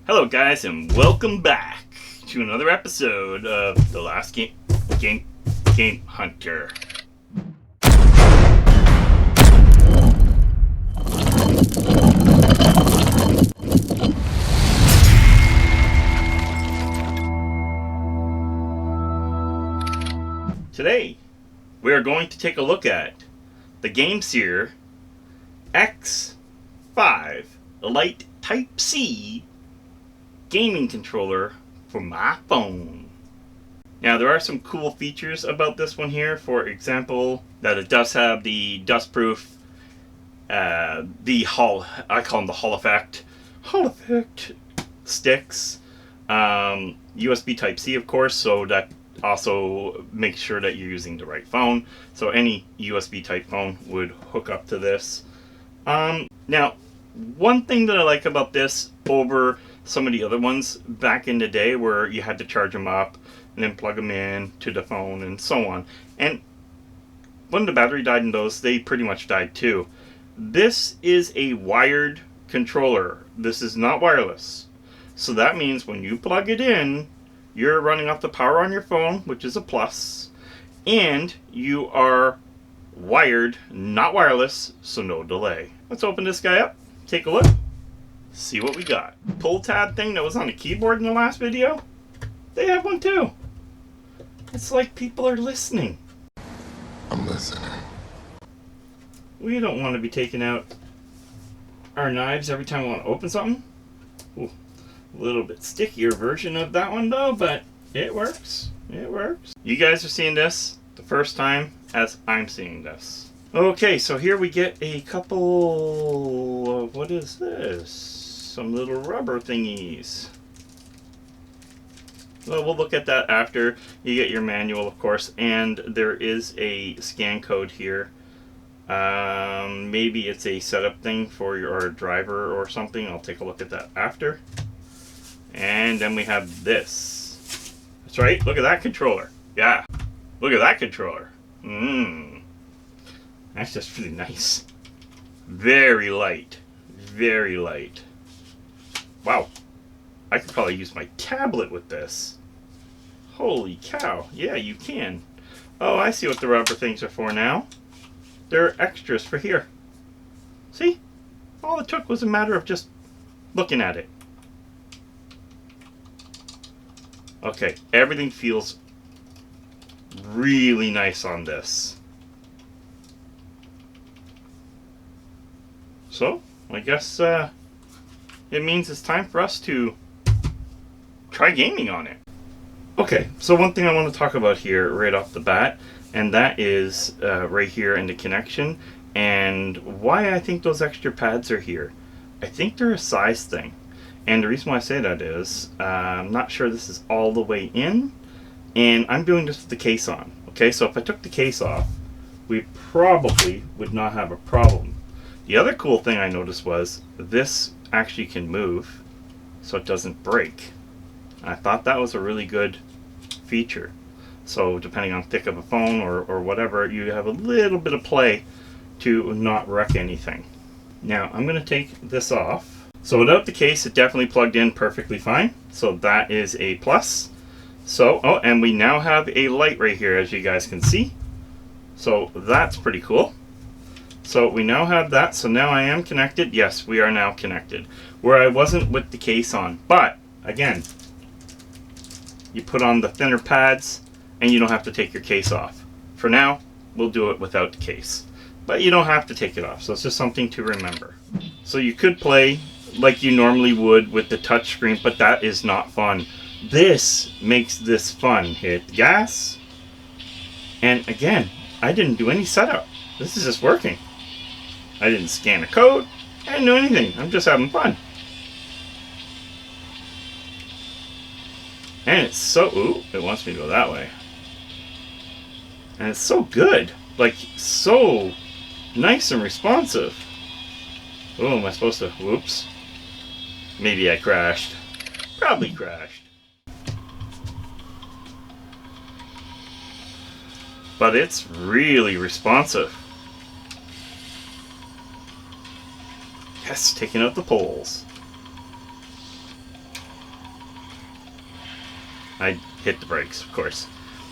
Hello guys, and welcome back to another episode of The Last Game Hunter. Today, we are going to take a look at the GAMESIR X5 LITE Type-C gaming controller for my phone. Now, there are some cool features about this one here. For example, that it does have the dustproof, I call them the Hall effect sticks, USB Type-C, of course, so that also makes sure that you're using the right phone. So any USB type phone would hook up to this. Now, one thing that I like about this over some of the other ones back in the day where you had to charge them up and then plug them in to the phone and so on, and when the battery died in those, they pretty much died too. This is a wired controller. This is not wireless. So that means when you plug it in, you're running off the power on your phone, which is a plus, and you are wired, not wireless, so no delay. Let's open this guy up, take a look, see what we got. Pull tab thing that was on the keyboard in the last video, they have one too. It's like people are listening. I'm listening. We don't want to be taking out our knives every time we want to open something. Ooh, a little bit stickier version of that one though, but it works. It works. You guys are seeing this the first time as I'm seeing this. Okay, so here we get a couple of, what is this? Some little rubber thingies. Well, we'll look at that after. You get your manual, of course, and there is a scan code here. Maybe it's a setup thing for your driver or something. I'll take a look at that after. And then we have this. That's right, look at that controller. Yeah, look at that controller. That's just really nice. Very light. Very light. Wow. I could probably use my tablet with this. Holy cow. Yeah, you can. Oh, I see what the rubber things are for now. They're extras for here. See? All it took was a matter of just looking at it. Okay, everything feels really nice on this. So, I guess it means it's time for us to try gaming on it. Okay, so one thing I want to talk about here right off the bat, and that is right here in the connection, and why I think those extra pads are here. I think they're a size thing. And the reason why I say that is, I'm not sure this is all the way in, and I'm doing this with the case on. Okay, so if I took the case off, we probably would not have a problem. The other cool thing I noticed was this actually can move so it doesn't break. I thought that was a really good feature. So depending on thick of a phone or whatever, you have a little bit of play to not wreck anything. Now I'm going to take this off. So without the case, it definitely plugged in perfectly fine. So that is a plus. So, oh, and we now have a light right here, as you guys can see. So that's pretty cool. So we now have that. So now I am connected. Yes, we are now connected. Where I wasn't with the case on. But again, you put on the thinner pads and you don't have to take your case off. For now, we'll do it without the case. But you don't have to take it off. So it's just something to remember. So you could play like you normally would with the touch screen, but that is not fun. This makes this fun. Hit gas. And again, I didn't do any setup. This is just working. I didn't scan a code. I didn't do anything. I'm just having fun. And it's so... Ooh, it wants me to go that way. And it's so good. Like, so nice and responsive. Oh, am I supposed to... Whoops. Maybe I crashed. Probably crashed. But it's really responsive. Yes, taking out the poles. I hit the brakes, of course.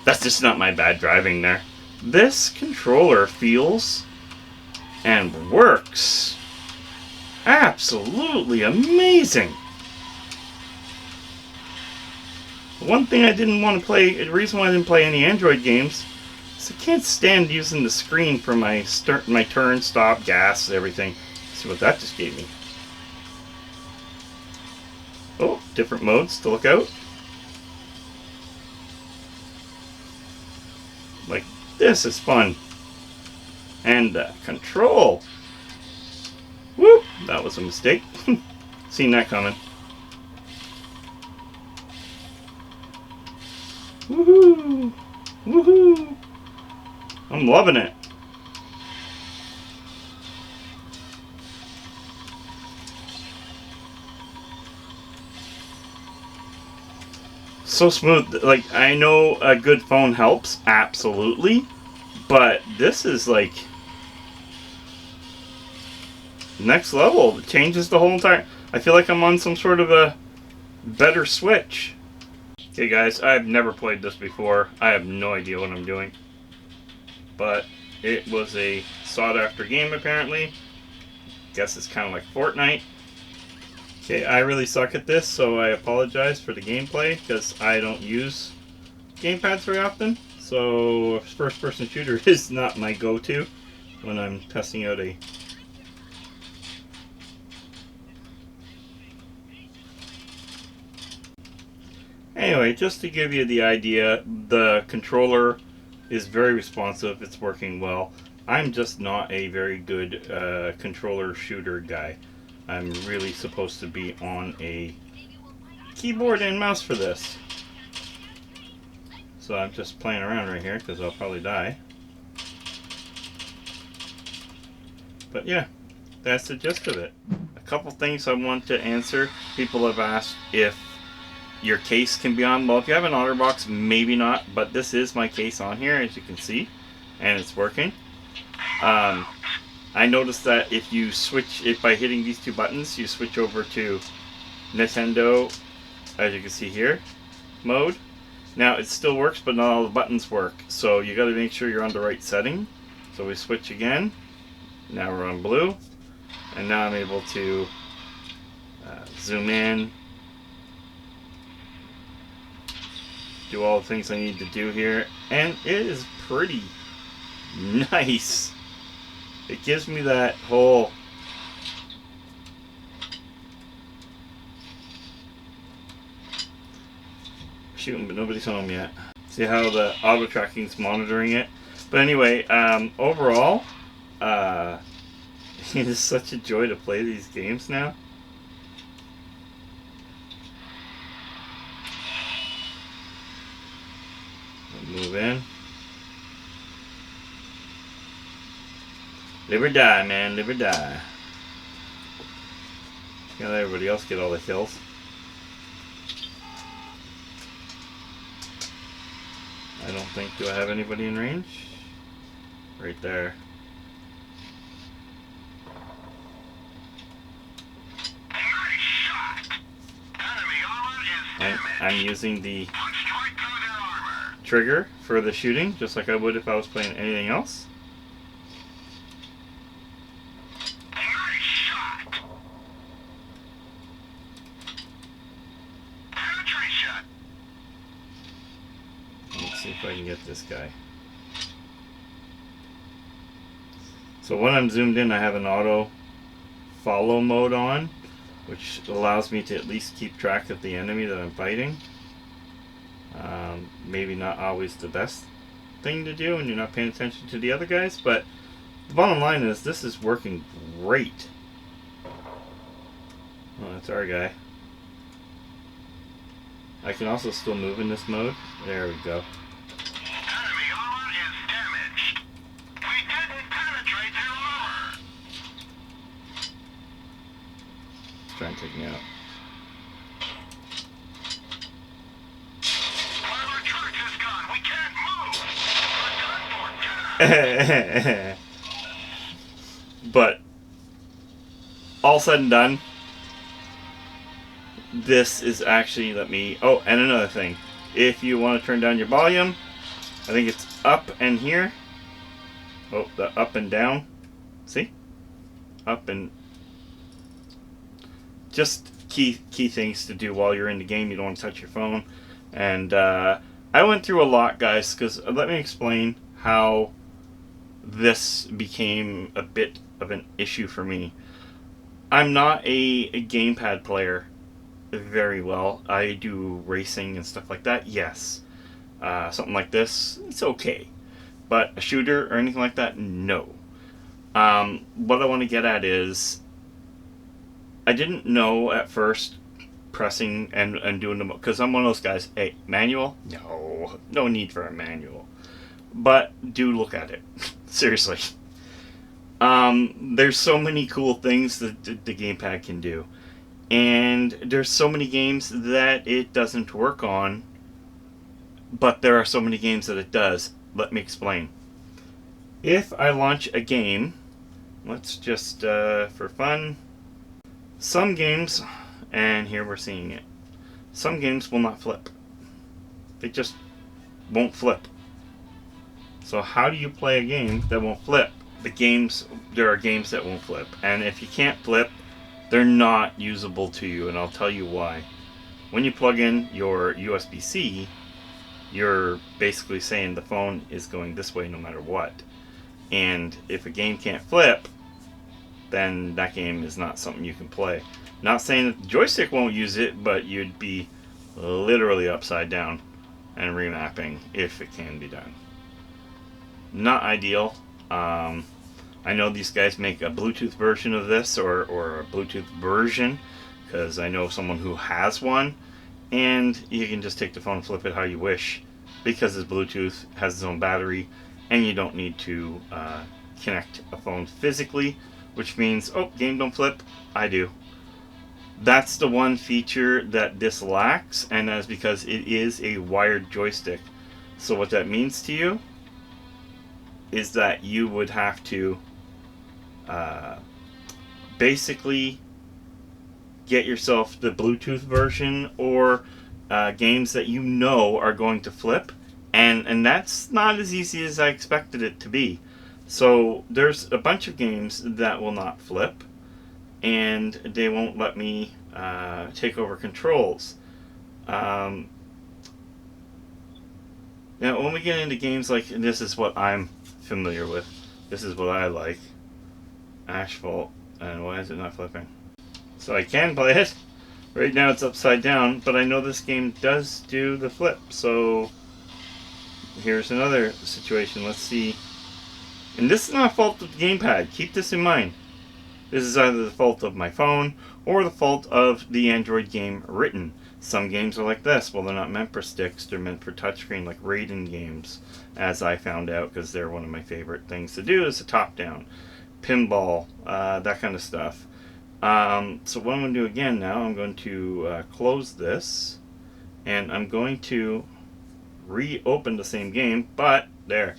That's just not my bad driving there. This controller feels and works absolutely amazing. One thing I didn't want to play, the reason why I didn't play any Android games, is I can't stand using the screen for my turn, stop, gas, everything. Let's see what that just gave me. Oh, different modes to look out. Like, this is fun. And control. Whoop, that was a mistake. Seen that coming. Woohoo! Woohoo! I'm loving it. So smooth. Like, I know a good phone helps, absolutely, but this is like next level. It changes the whole entire. I feel like I'm on some sort of a better Switch. Okay guys, I've never played this before. I have no idea what I'm doing. But it was a sought after game apparently. Guess it's kind of like Fortnite. Okay, I really suck at this, so I apologize for the gameplay because I don't use gamepads very often. So first person shooter is not my go-to when I'm testing out a... Anyway, just to give you the idea, the controller is very responsive. It's working well. I'm just not a very good controller shooter guy. I'm really supposed to be on a keyboard and mouse for this. So I'm just playing around right here because I'll probably die. But yeah, that's the gist of it. A couple things I want to answer. People have asked if your case can be on. Well, if you have an OtterBox, maybe not, but this is my case on here, as you can see, and it's working. I noticed that if you switch it by hitting these two buttons, you switch over to Nintendo, as you can see here, mode. Now it still works, but not all the buttons work, so you got to make sure you're on the right setting. So we switch again. Now we're on blue, and now I'm able to zoom in, do all the things I need to do here, and it is pretty nice. It gives me that whole shooting, but nobody's home yet. See how the auto tracking is monitoring it. But anyway, overall, it is such a joy to play these games now. Move in. Live or die, man. Live or die. Gotta let everybody else get all the kills. I don't think... Do I have anybody in range? Right there. I'm using the trigger for the shooting, just like I would if I was playing anything else. Let's see if I can get this guy. So when I'm zoomed in, I have an auto follow mode on, which allows me to at least keep track of the enemy that I'm fighting. Maybe not always the best thing to do when you're not paying attention to the other guys, but the bottom line is this is working great. Oh, that's our guy. I can also still move in this mode. There we go. Enemy armor is damaged. We didn't penetrate their armor. Try and take me out. Our church is gone. We can't move. We're done for. But all said and done, this is actually, let me... Oh, and another thing. If you want to turn down your volume, I think it's up and here. Oh, the up and down. See? Up and... Just key things to do while you're in the game. You don't want to touch your phone. And I went through a lot, guys, because let me explain how this became a bit of an issue for me. I'm not a gamepad player very well. I do racing and stuff like that, yes. Something like this, it's okay. But a shooter or anything like that, no. What I want to get at is, I didn't know at first pressing and doing them, because I'm one of those guys, hey, manual? No need for a manual. But do look at it. Seriously. There's so many cool things that the gamepad can do. And there's so many games that it doesn't work on, but there are so many games that it does. Let me explain. If I launch a game, let's just, for fun, some games, and here we're seeing it, some games will not flip. They just won't flip. So how do you play a game that won't flip? There are games that won't flip, and if you can't flip, they're not usable to you, and I'll tell you why. When you plug in your USB-C, you're basically saying the phone is going this way no matter what. And if a game can't flip, then that game is not something you can play. Not saying that the joystick won't use it, but you'd be literally upside down and remapping if it can be done. Not ideal. I know these guys make a Bluetooth version of this, or a Bluetooth version, because I know someone who has one, and you can just take the phone and flip it how you wish, because it's Bluetooth, has its own battery, and you don't need to connect a phone physically, which means, oh, game don't flip, I do. That's the one feature that this lacks, and that's because it is a wired joystick. So what that means to you is that you would have to basically get yourself the Bluetooth version, or games that you know are going to flip, and that's not as easy as I expected it to be. So there's a bunch of games that will not flip, and they won't let me take over controls. Now when we get into games like this, is what I'm familiar with. This is what I like. Asphalt. And why is it not flipping? So I can play it. Right now it's upside down, but I know this game does do the flip. So here's another situation. Let's see. And this is not a fault of the gamepad. Keep this in mind. This is either the fault of my phone or the fault of the Android game written. Some games are like this. Well, they're not meant for sticks. They're meant for touchscreen, like Raiden games, as I found out, because they're one of my favorite things to do, is a top-down. Pinball, that kind of stuff. So what I'm going to do again now, I'm going to close this, and I'm going to reopen the same game, but there.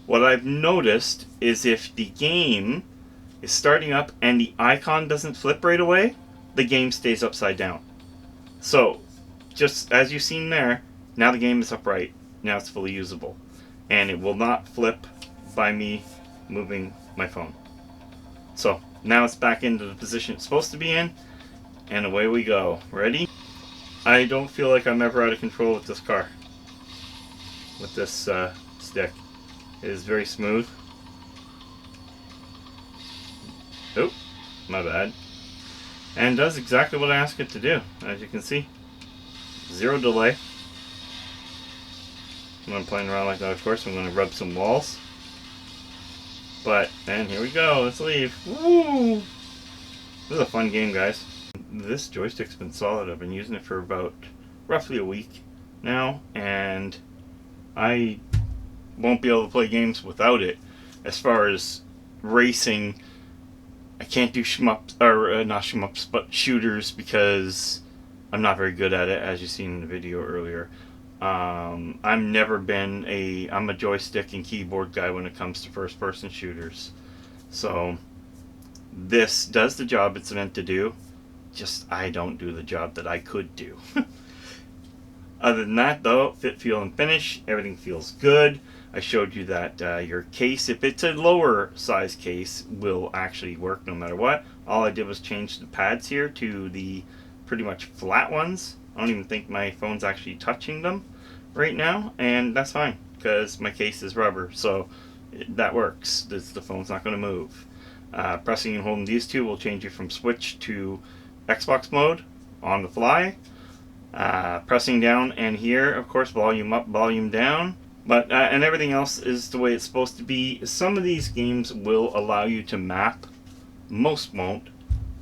What I've noticed is if the game is starting up and the icon doesn't flip right away, the game stays upside down. So, just as you've seen there, now the game is upright. Now it's fully usable. And it will not flip by me moving my phone. So, now it's back into the position it's supposed to be in, and away we go. Ready? I don't feel like I'm ever out of control with this car. With this stick. It is very smooth. Oh, my bad. And does exactly what I asked it to do, as you can see. Zero delay. When I'm playing around like that, of course, I'm going to rub some walls. But, and here we go, let's leave. Woo! This is a fun game, guys. This joystick's been solid. I've been using it for about roughly a week now, and I won't be able to play games without it. As far as racing, I can't do shmups, or not shmups, but shooters, because I'm not very good at it, as you've seen in the video earlier. I've never been I'm a joystick and keyboard guy when it comes to first-person shooters. So this does the job it's meant to do, just I don't do the job that I could do. Other than that, though, fit, feel, and finish, everything feels good. I showed you that your case, if it's a lower size case, will actually work no matter what. All I did was change the pads here to the pretty much flat ones. I don't even think my phone's actually touching them right now, and that's fine because my case is rubber, so that works. The phone's not going to move. Pressing and holding these two will change you from Switch to Xbox mode on the fly. Pressing down and here, of course, volume up, volume down. But and everything else is the way it's supposed to be. Some of these games will allow you to map. Most won't.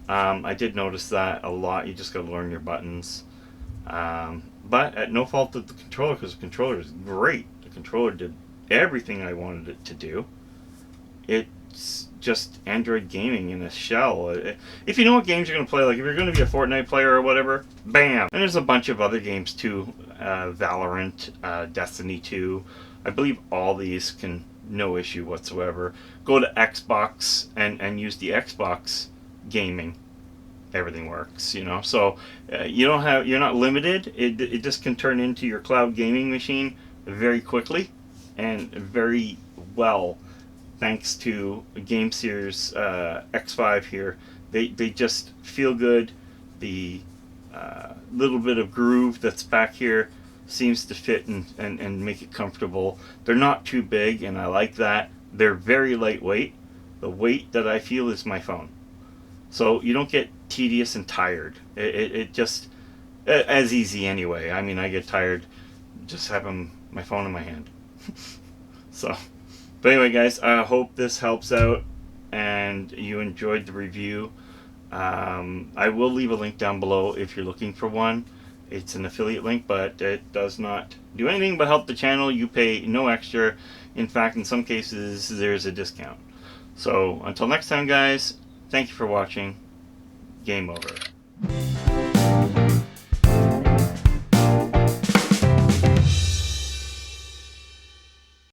I did notice that a lot. You just got to learn your buttons. But at no fault of the controller, because the controller is great. The controller did everything I wanted it to do. It's just Android gaming in a shell. If you know what games you're going to play, like if you're going to be a Fortnite player or whatever, bam! And there's a bunch of other games too. Valorant, Destiny 2. I believe all these can, no issue whatsoever. Go to Xbox and use the Xbox gaming. Everything works, you know. So you're not limited. It just can turn into your cloud gaming machine very quickly and very well. Thanks to GAMESIR's X5 here. They just feel good. The little bit of groove that's back here seems to fit and make it comfortable. They're not too big, and I like that. They're very lightweight. The weight that I feel is my phone. So you don't get tedious and tired. It just, as easy anyway. I mean, I get tired just having my phone in my hand. So, but anyway, guys, I hope this helps out and you enjoyed the review. I will leave a link down below if you're looking for one. It's an affiliate link, but it does not do anything but help the channel. You pay no extra. In fact, in some cases, there's a discount. So, until next time, guys, thank you for watching. Game over.